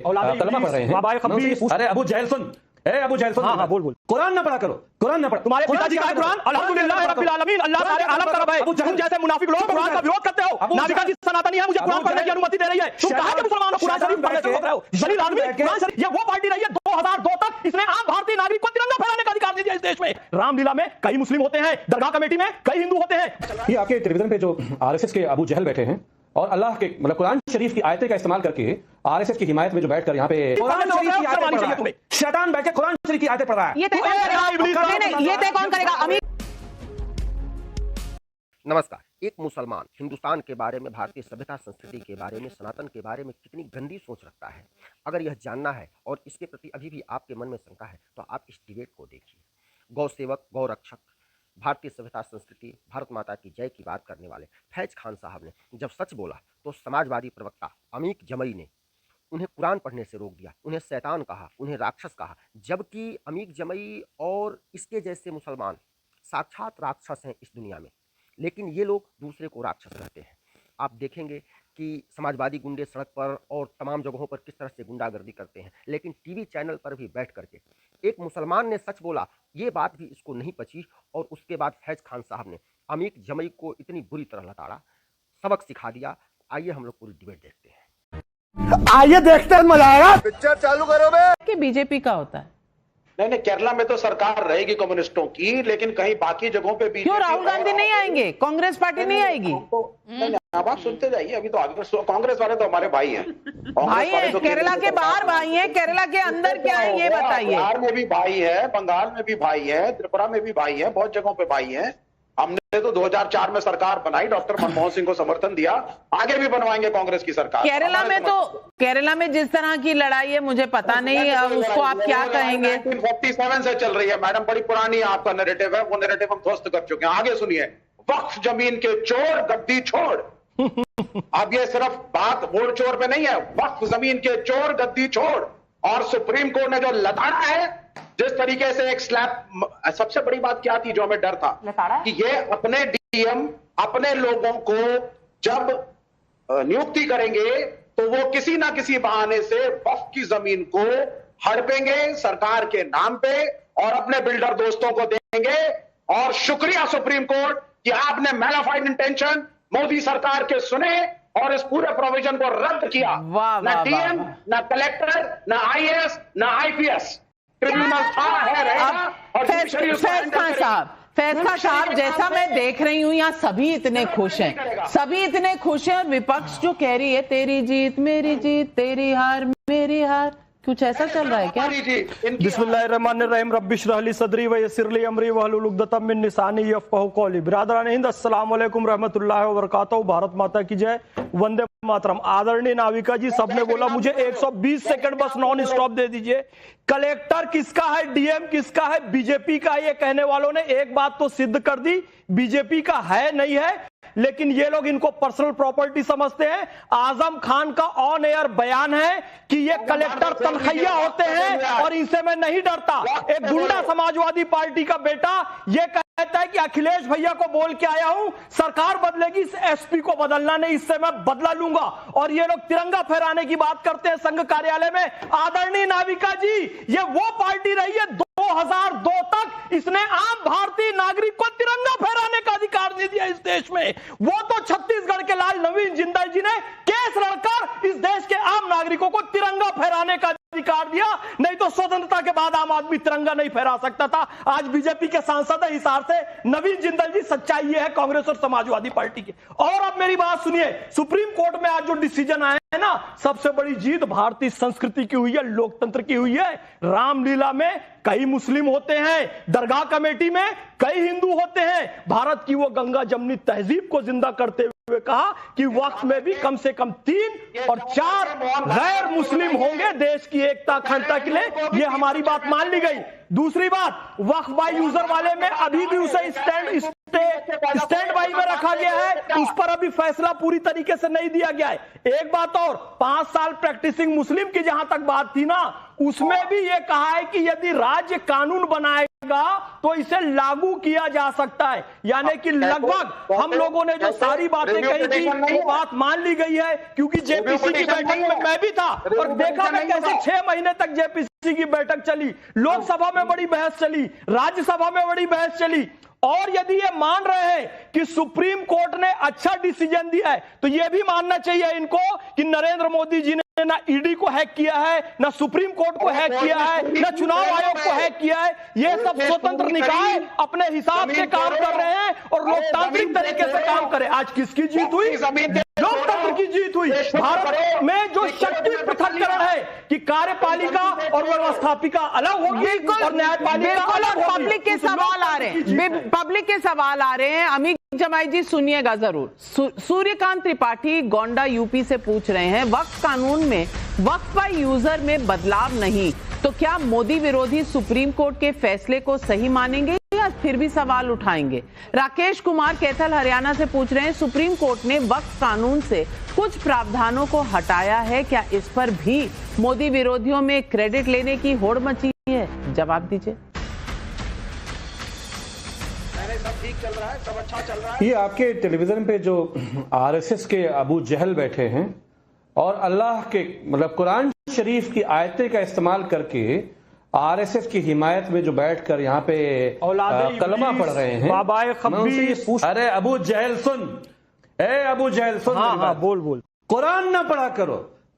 कलमा पढ़ रहे हैं। अरे अबू जहल सुन, अबू जहल सुन। हाँ बोल। कुरान ना पढ़ा करो, कुरान ना पढ़ो। तुम्हारे पिताजी का कुरान अल्हम्दुलिल्लाह रब्बिल आलमीन, अल्लाह सारे आलम तरफ है। तुम जैसे मुनाफिक लोग कुरान का विरोध करते हो। नाविका जी सनातनी है, मुझे कुरान पढ़ने की अनुमति दे रही है। तुम कहां के मुसलमान हो? कुरान शरीफ पढ़ने से रोक रहे हो। जलील आदमी कुरान शरीफ, ये वो पार्टी रही है 2002 तक, इसने आम भारतीय नागरिक को तिरंगा फहराने का अधिकार दे दिया इस देश में। रामलीला में कई मुस्लिम होते हैं, दरगाह कमेटी में कई हिंदू होते हैं। ये आपके टेलीविजन पे जो आरएसएस के अबू जहल बैठे हैं और अल्लाह के मतलब कुरान शरीफ की आयतें का इस्तेमाल करके आरएसएस की हिमायत में जो बैठकर यहाँ पे कुरान शरीफ की आयतें पढ़ रहा है, शैतान बैठ के कुरान शरीफ की आयतें पढ़ रहा है। ये तय कौन करेगा? नमस्कार। एक मुसलमान हिंदुस्तान के बारे में, भारतीय सभ्यता संस्कृति के बारे में, सनातन के बारे में कितनी गंदी सोच रखता है, अगर यह जानना है और इसके प्रति अभी भी आपके मन में शंका है तो आप इस डिबेट को देखिए। गौ सेवक, गौ रक्षक, भारतीय सभ्यता संस्कृति, भारत माता की जय की बात करने वाले फैज खान साहब ने जब सच बोला तो समाजवादी प्रवक्ता अमीक जमई ने उन्हें कुरान पढ़ने से रोक दिया, उन्हें शैतान कहा, उन्हें राक्षस कहा, जबकि अमीक जमई और इसके जैसे मुसलमान साक्षात राक्षस हैं इस दुनिया में, लेकिन ये लोग दूसरे को राक्षस कहते हैं। आप देखेंगे कि समाजवादी गुंडे सड़क पर और तमाम जगहों पर किस तरह से गुंडागर्दी करते हैं, लेकिन टीवी चैनल पर भी बैठ करके एक मुसलमान ने सच बोला, ये बात भी इसको नहीं पची और उसके बाद फैज खान साहब ने अमीक जमई को इतनी बुरी तरह लताड़ा, सबक सिखा दिया। आइए हम लोग पूरी डिबेट देखते हैं। आइए देखते हैं, मजा आएगा। पिक्चर चालू करो बे। कि बीजेपी का होता है। नहीं, केरला में तो सरकार रहेगी कम्युनिस्टों की, लेकिन कहीं बाकी जगहों पे भी क्यों राहुल गांधी नहीं आएंगे? कांग्रेस पार्टी नहीं आएगी? नहीं, अब आप सुनते जाइए। अभी तो आगे कांग्रेस वाले तो हमारे भाई हैं। भाई है, केरला के बाहर भाई हैं, केरला के अंदर क्या है ये बताइए। बिहार में भी भाई है, बंगाल में भी भाई है, त्रिपुरा में भी भाई है, बहुत जगहों पे भाई है। हमने तो 2004 में सरकार बनाई, डॉक्टर मनमोहन सिंह को समर्थन दिया, आगे भी बनवाएंगे कांग्रेस की सरकार। केरला में जिस तरह की लड़ाई है मुझे पता नहीं, उसको आप क्या कहेंगे? 1947 से चल रही है मैडम, बड़ी पुरानी आपका नैरेटिव है, वो नैरेटिव हम ध्वस्त कर चुके हैं। आगे सुनिए। वक्फ जमीन के चोर, गद्दी छोड़। अब ये सिर्फ बात वोट चोर पे नहीं है, वक्फ जमीन के चोर, गद्दी छोड़। और सुप्रीम कोर्ट ने जो लताड़ा है, जिस तरीके से एक स्लैप, सबसे बड़ी बात क्या थी जो हमें डर था कि ये अपने डीएम अपने लोगों को जब नियुक्ति करेंगे तो वो किसी ना किसी बहाने से वक्फ की जमीन को हड़पेंगे सरकार के नाम पे और अपने बिल्डर दोस्तों को देंगे। और शुक्रिया सुप्रीम कोर्ट कि आपने मैलाफाइड इंटेंशन मोदी सरकार के सुने और इस पूरे प्रोविजन को रद्द किया। ना डीएम, ना कलेक्टर, ना आईएएस, ना आईपीएस ट्रिब्यूनल था, है, रहेगा। और फैज खान साहब, जैसा मैं देख रही हूँ यहाँ सभी इतने खुश हैं, सभी इतने खुश हैं, और विपक्ष जो कह रही है तेरी जीत मेरी जीत, तेरी हार मेरी हार, कुछ ऐसा चल रहा है क्या? बिस्मिल्लाहिर्रहमानिर्रहीम, रब्बि इश्रह ली सदरी व यस्सिर ली अमरी वहलुल उक़दतम मिन लिसानी यफ़क़हू क़ौली। बिरादरान हिंद, अस्सलाम वालेकुम रहमतुल्लाहि व बरकातहू। भारत माता की जय, वंदे मातरम। आदरणीय नाविका जी, सबने बोला मुझे 120 सेकंड बस नॉन स्टॉप दे दीजिए। कलेक्टर किसका है, डीएम किसका है? बीजेपी का। ये कहने वालों ने एक बात तो सिद्ध कर दी, बीजेपी का है नहीं है, लेकिन ये लोग इनको पर्सनल प्रॉपर्टी समझते हैं। आजम खान का ऑन एयर बयान है कि ये कलेक्टर तनखैया होते हैं और इनसे मैं नहीं डरता। एक गुंडा समाजवादी पार्टी का बेटा ये कहता है कि अखिलेश भैया को बोल के आया हूं, सरकार बदलेगी, इस एसपी को बदलना नहीं, इससे मैं बदला लूंगा। और ये लोग तिरंगा फहराने की बात करते हैं संघ कार्यालय में। आदरणीय नाविका जी, ये वो पार्टी रही है 2002 तक, इसने आम भारतीय नागरिक को तिरंगा फहराने का अधिकार दे दिया इस देश में। वो तो छत्तीसगढ़ के लाल नवीन जिंदल जी ने केस लड़कर इस देश के आम नागरिकों को तिरंगा फहराने का अधिकार दिया, नहीं तो स्वतंत्रता के बाद आम आदमी तिरंगा नहीं फहरा सकता था। आज बीजेपी के सांसद है, हिसार से नवीन जिंदल जी। सच्चाई ये है कांग्रेस और समाजवादी पार्टी की। और अब मेरी बात सुनिए, सुप्रीम कोर्ट में आज जो डिसीजन आया है ना, सबसे बड़ी जीत भारतीय संस्कृति की हुई है, लोकतंत्र की हुई है। रामलीला में कई मुस्लिम होते हैं, दरगाह कमेटी में कई हिंदू होते हैं। भारत की वो गंगा जमनी तहजीब को जिंदा करते हुए कहा कि वक्त में भी कम से कम 3 और 4 गैर मुस्लिम होंगे देश की एकता अखंडता के लिए। ये हमारी बात मान ली गई। दूसरी बात, वक्फ बाय यूजर वाले में अभी भी उसे स्टैंड स्टैंड बाई में रखा गया है, उस पर अभी फैसला पूरी तरीके से नहीं दिया गया है। एक बात और, 5 साल प्रैक्टिसिंग मुस्लिम की जहां तक बात थी ना, उसमें भी ये कहा है कि यदि राज्य कानून बनाएगा तो इसे लागू किया जा सकता है, यानी कि लगभग हम लोगों ने जो सारी बातें कही थी वो बात मान ली गई है। क्योंकि जेपीसी की बैठक में मैं भी था और देखा मैं कैसे 6 महीने तक जेपीसी की बैठक चली, लोकसभा में बड़ी बहस चली, राज्यसभा में बड़ी बहस चली। और यदि ये मान रहे हैं कि सुप्रीम कोर्ट ने अच्छा डिसीजन दिया है, तो ये भी मानना चाहिए इनको कि नरेंद्र मोदी जी ने ना ईडी को हैक किया है, ना सुप्रीम कोर्ट को हैक किया है, ना चुनाव आयोग को हैक किया है। ये सब स्वतंत्र निकाय अपने हिसाब से काम कर रहे हैं और लोकतांत्रिक तरीके से काम करें। आज किसकी जीत हुई? लोकतंत्र की जीत हुई। भारत में जो शक्ति पृथक्करण है कि कार्यपालिका और व्यवस्थापिका अलग होगी और न्यायपालिका अलग होगी। पब्लिक के सवाल आ रहे हैं, पब्लिक के सवाल आ रहे हैं। अमित जमाई जी सुनिएगा जरूर। सूर्यकांत त्रिपाठी गोंडा यूपी से पूछ रहे हैं, वक्फ कानून में वक्फ बाय यूजर में बदलाव नहीं तो क्या मोदी विरोधी सुप्रीम कोर्ट के फैसले को सही मानेंगे या फिर भी सवाल उठाएंगे? राकेश कुमार कैथल हरियाणा से पूछ रहे हैं, सुप्रीम कोर्ट ने वक्फ कानून से कुछ प्रावधानों को हटाया है, क्या इस पर भी मोदी विरोधियों में क्रेडिट लेने की होड़ मची है? जवाब दीजिए। सब ठीक चल रहा है, सब अच्छा चल रहा है। ये आपके टेलीविजन पे जो आरएसएस के अबू जहल बैठे हैं और अल्लाह के मतलब कुरान शरीफ की आयतें का इस्तेमाल करके आरएसएस की हिमायत में जो बैठकर यहाँ पे कलमा पढ़ रहे हैं, अरे अबू जहल सुन, अबू जहल सुन, हाँ, बोल। कुरान ना पढ़ा करो,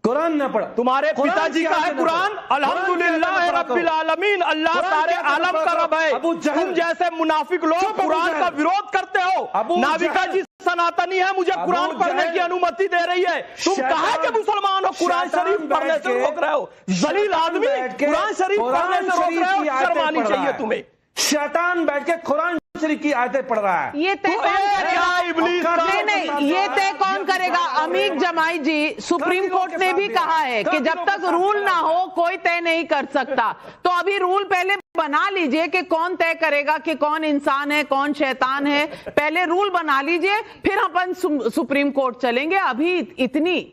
कुरान ना पढ़ा। तुम्हारे पिताजी का है कुरान, अल्हम्दुलिल्लाह रब्बिल आलमीन, अल्लाह सारे आलम का रब है। तुम जैसे मुनाफिक लोग कुरान का विरोध करते हो। नाविका जी सनातनी है, मुझे कुरान पढ़ने की अनुमति दे रही है। तुम कहाँ के मुसलमान हो कुरान शरीफ पढ़ने से रोक रहे हो? जलील आदमी कुरान शरीफ पढ़ने से रोक रहे हो, शर्म आनी चाहिए तुम्हें। शैतान बैठ के कुरान शरीफ की आयतें पढ़ रहा है। ये तय कौन करेगा? नहीं, ये तय कौन करेगा? अमीर जमाई जी, सुप्रीम कोर्ट ने भी कहा है कि जब तक रूल ना हो कोई तय नहीं कर सकता। तो अभी रूल पहले बना लीजिए कि कौन तय करेगा कि कौन इंसान है कौन शैतान है। पहले रूल बना लीजिए, फिर अपन सुप्रीम कोर्ट चलेंगे। अभी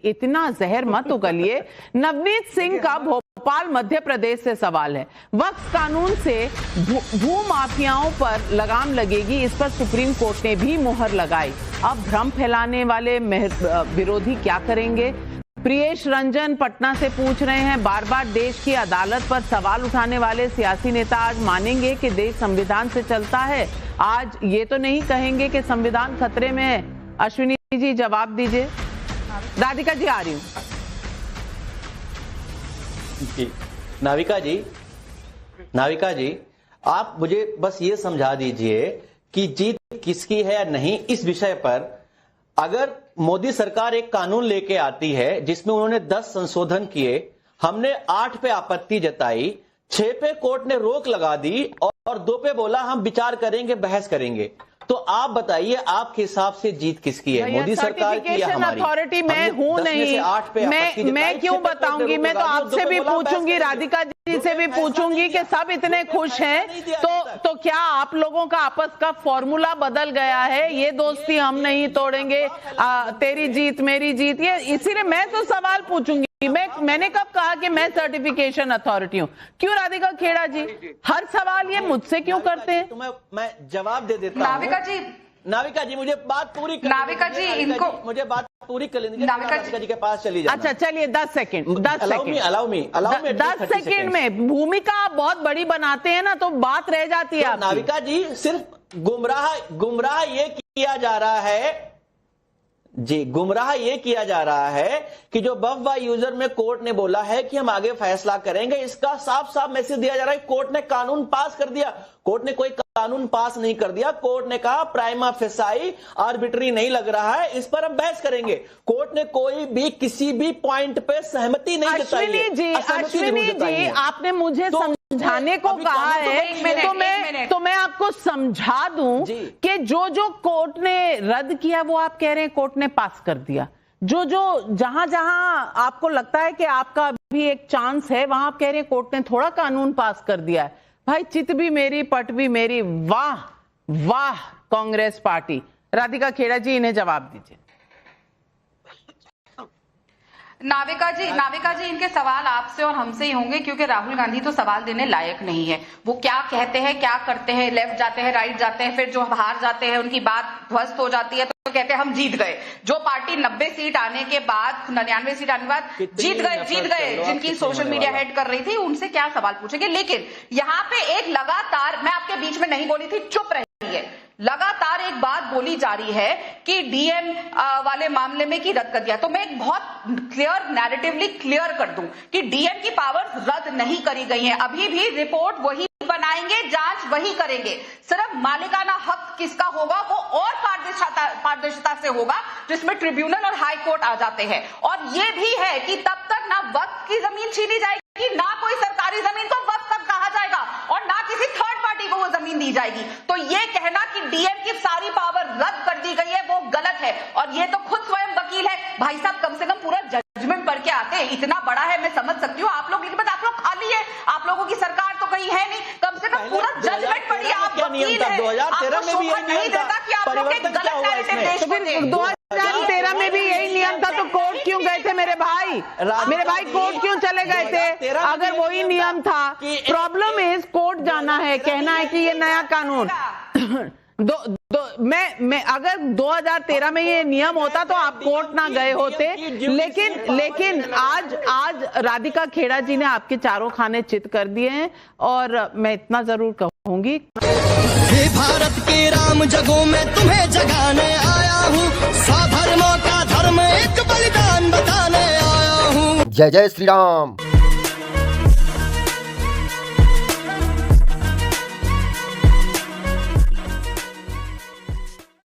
इतना जहर मत उगलिए। नवनीत सिंह का भोपाल मध्य प्रदेश से सवाल है, वक्फ कानून से भू माफियाओं पर लगाम लगेगी, इस पर सुप्रीम कोर्ट ने भी मुहर लगाई। अब भ्रम फैलाने वाले विरोधी क्या करेंगे? प्रियेश रंजन पटना से पूछ रहे हैं, बार बार देश की अदालत पर सवाल उठाने वाले सियासी नेता आज मानेंगे कि देश संविधान से चलता है? आज ये तो नहीं कहेंगे कि संविधान खतरे में है? अश्विनी जी जवाब दीजिए। राधिका जी आ रही हूँ। नाविका जी आप मुझे बस ये समझा दीजिए कि जीत किसकी है या नहीं इस विषय पर। अगर मोदी सरकार एक कानून लेके आती है जिसमें उन्होंने 10 संशोधन किए, हमने 8 पे आपत्ति जताई, 6 पे कोर्ट ने रोक लगा दी और 2 पे बोला हम विचार करेंगे, बहस करेंगे, तो आप बताइए आपके हिसाब से जीत किसकी है, मोदी सरकार की या हमारी? अथॉरिटी मैं हूं नहीं, मैं क्यों बताऊंगी? मैं तो आपसे भी पूछूंगी, राधिका जी से भी पूछूंगी कि सब इतने खुश हैं तो क्या आप लोगों का आपस का फॉर्मूला बदल गया है? ये दोस्ती हम नहीं तोड़ेंगे, तेरी जीत मेरी जीत, ये इसीलिए मैं तो सवाल पूछूंगी। मैंने कब कहा कि मैं सर्टिफिकेशन अथॉरिटी हूं? क्यों राधिका खेड़ा जी हर सवाल ये मुझसे क्यों करते हैं? तो मैं जवाब दे देता हूं। नाविका जी मुझे बात पूरी कर, नाविका जी इनको मुझे बात पूरी कर लेने, नाविका जी के पास चली जाना। अच्छा चलिए 10 सेकंड 10 सेकंड में भूमिका आप बहुत बड़ी बनाते हैं ना तो बात रह जाती है। नाविका जी सिर्फ गुमराह ये किया जा रहा है गुमराह ये किया जा रहा है कि जो वक्फ बाय यूजर में कोर्ट ने बोला है कि हम आगे फैसला करेंगे, इसका साफ साफ मैसेज दिया जा रहा है। कोर्ट ने कानून पास कर दिया, कोर्ट ने कोई कानून पास नहीं कर दिया। कोर्ट ने कहा प्राइमा फेसाई आर्बिट्री नहीं लग रहा है, इस पर हम बहस करेंगे। कोर्ट ने कोई भी किसी भी पॉइंट पे सहमति नहीं जताई है। अश्विनी जी आपने मुझे समझाने को कहा है तो मैं आपको समझा दूं कि जो कोर्ट ने रद्द किया वो आप कह रहे हैं कोर्ट ने पास कर दिया। जो जहां आपको लगता है कि आपका भी एक चांस है वहां आप कह रहे हैं कोर्ट ने थोड़ा कानून पास कर दिया है। भाई चित भी मेरी पट भी मेरी, वाह वाह कांग्रेस पार्टी। राधिका खेड़ा जी, इन्हें जवाब दीजिए। नाविका जी इनके सवाल आपसे और हमसे ही होंगे, क्योंकि राहुल गांधी तो सवाल देने लायक नहीं है। वो क्या कहते हैं, क्या करते हैं, लेफ्ट जाते हैं, राइट जाते हैं, फिर जो हार जाते हैं उनकी बात ध्वस्त हो जाती है तो कहते हैं हम जीत गए। जो पार्टी 90 सीट आने के बाद, 99 सीट आने के बाद जीत गए, जिनकी सोशल मीडिया हेड कर रही थी, उनसे क्या सवाल पूछेंगे। लेकिन यहाँ पे एक लगातार, मैं आपके बीच में नहीं बोली थी, चुप रही है, लगातार एक बात बोली जा रही है कि डीएम वाले मामले में की रद्द कर दिया। तो मैं एक बहुत क्लियर, नैरेटिवली क्लियर कर दूं कि डीएम की पावर्स रद्द नहीं करी गई हैं। अभी भी रिपोर्ट वही बनाएंगे, जांच वही करेंगे। सिर्फ मालिकाना हक किसका होगा वो और पारदर्शिता से होगा, जिसमें ट्रिब्यूनल और हाई कोर्ट आ जाते हैं। और ये भी है कि तब तक ना वक्फ की जमीन छीनी जाएगी, ना कोई सरकारी जमीन को वक्फ कहा जाएगा, और ना किसी थर्ड पार्टी को वो जमीन दी जाएगी। तो ये कहना कि डीएम की सारी पावर रद्द कर दी गई है वो गलत है। और ये तो खुद स्वयं वकील है भाई साहब, कम से कम पूरा जजमेंट पढ़ के आते हैं। इतना बड़ा है, मैं समझ सकती हूँ आप लोग, लेकिन आप लोग खाली है, आप लोगों की सरकार तो कहीं है नहीं, कम से कम पूरा जजमेंट पढ़िए। आप वकील हैं, 2013 में भी यही नहीं देता कि आप लोग एक गलत नैरेटिव देश को दें। 2013 में भी यही नियम था, तो कोर्ट क्यों गए थे मेरे भाई? कोर्ट क्यों चले गए थे अगर वही नियम था? प्रॉब्लम इज कोर्ट जाना है, कहना है कि ये नया कानून मैं अगर 2013 में ये नियम होता तो आप कोर्ट ना गए होते। लेकिन आज राधिका खेड़ा जी ने आपके चारों खाने चित कर दिए हैं। और मैं इतना जरूर कहूंगी, हे भारत के राम जगों में तुम्हें जगाने आया हूँ, स्वधर्मों का धर्म एक बलिदान बताने आया हूँ। जय जय श्री राम।